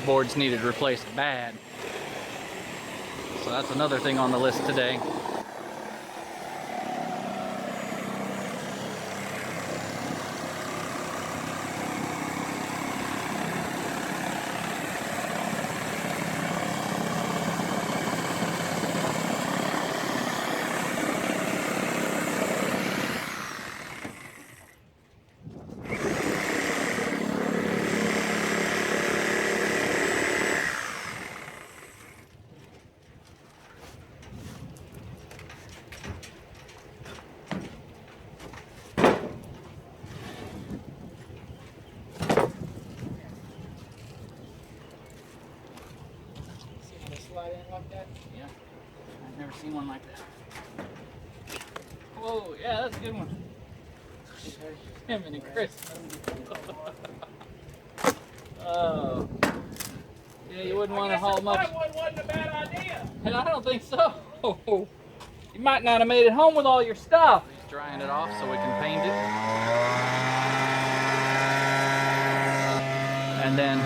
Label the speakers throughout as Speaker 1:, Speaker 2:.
Speaker 1: boards needed replaced bad. So that's another thing on the list today.
Speaker 2: Like that?
Speaker 1: Yeah, I've never seen one like that. Whoa, yeah, that's a good one. Him and Chris. Oh, yeah, you wouldn't want to haul much.
Speaker 2: Plywood wasn't a bad idea.
Speaker 1: And I don't think so. You might not have made it home with all your stuff. Just drying it off so we can paint it. And then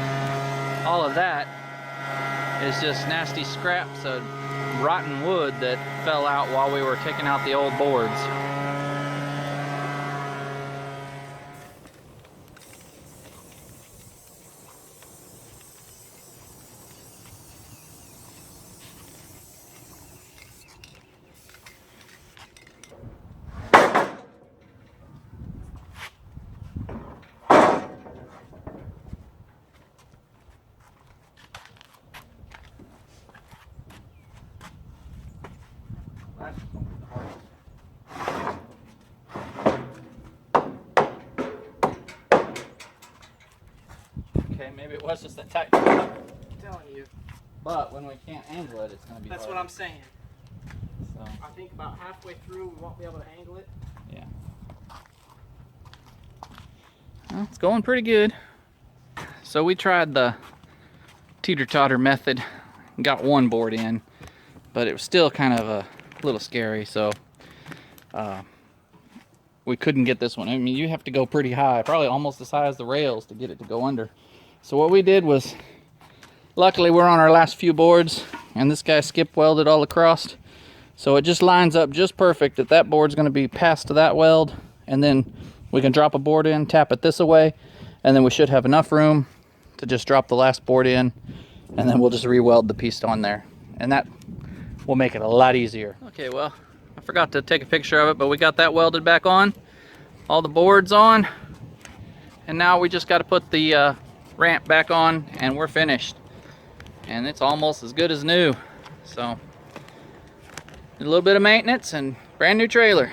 Speaker 1: all of that is just nasty scraps of rotten wood that fell out while we were taking out the old boards. Okay, maybe it was just a tight.
Speaker 2: I'm telling you.
Speaker 1: But when we can't angle it, it's going to be
Speaker 2: That's
Speaker 1: hard.
Speaker 2: what I'm saying.
Speaker 1: So,
Speaker 2: I think about halfway through we won't be able to angle it.
Speaker 1: yeah. Well, it's going pretty good. So we tried the teeter-totter method. Got one board in, but it was still kind of a little scary, so we couldn't get this one. I mean, you have to go pretty high, probably almost as high as the rails to get it to go under. So what we did was, luckily we're on our last few boards, and this guy skip welded all across. So it just lines up just perfect that that board's going to be passed to that weld, and then we can drop a board in, tap it this away, and then we should have enough room to just drop the last board in, and then we'll just re-weld the piece on there. And that will make it a lot easier. Okay, well, I forgot to take a picture of it, but we got that welded back on, all the boards on, and now we just got to put the ramp back on, and we're finished. And it's almost as good as new. So, a little bit of maintenance and brand new trailer.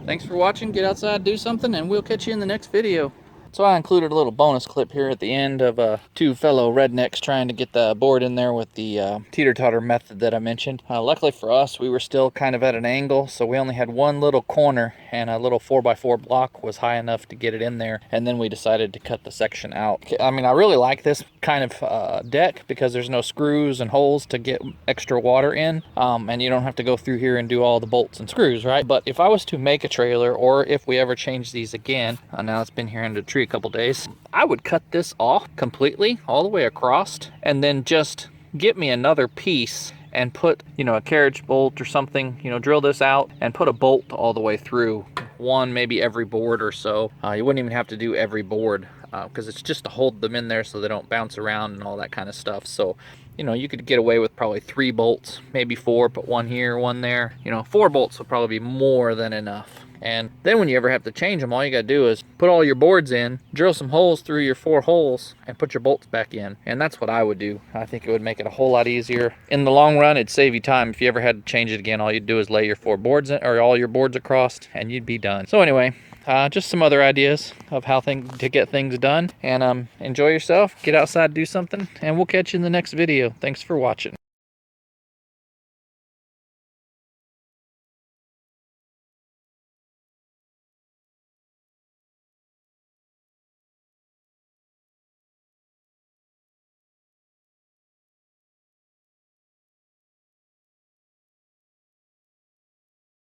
Speaker 1: Thanks for watching. Get outside, do something, and we'll catch you in the next video. So I included a little bonus clip here at the end of two fellow rednecks trying to get the board in there with the teeter-totter method that I mentioned. Luckily for us, we were still kind of at an angle, so we only had one little corner, and a little 4x4 block was high enough to get it in there, and then we decided to cut the section out. I mean, I really like this kind of deck because there's no screws and holes to get extra water in, and you don't have to go through here and do all the bolts and screws, right? But if I was to make a trailer, or if we ever change these again, now it's been here in the tree a couple days, I would cut this off completely all the way across, and then just get me another piece and put, you know, a carriage bolt or something, you know, drill this out and put a bolt all the way through, one maybe every board or so. You wouldn't even have to do every board because it's just to hold them in there so they don't bounce around and all that kind of stuff. So, you know, you could get away with probably 3 bolts, maybe 4, put one here, one there. You know, 4 bolts would probably be more than enough. And then when you ever have to change them, all you got to do is put all your boards in, drill some holes through your 4 holes, and put your bolts back in. And that's what I would do. I think it would make it a whole lot easier. In the long run, it'd save you time. If you ever had to change it again, all you'd do is lay your 4 boards in, or all your boards across, and you'd be done. So anyway, just some other ideas of how to get things done. And enjoy yourself, get outside, do something, and we'll catch you in the next video. Thanks for watching.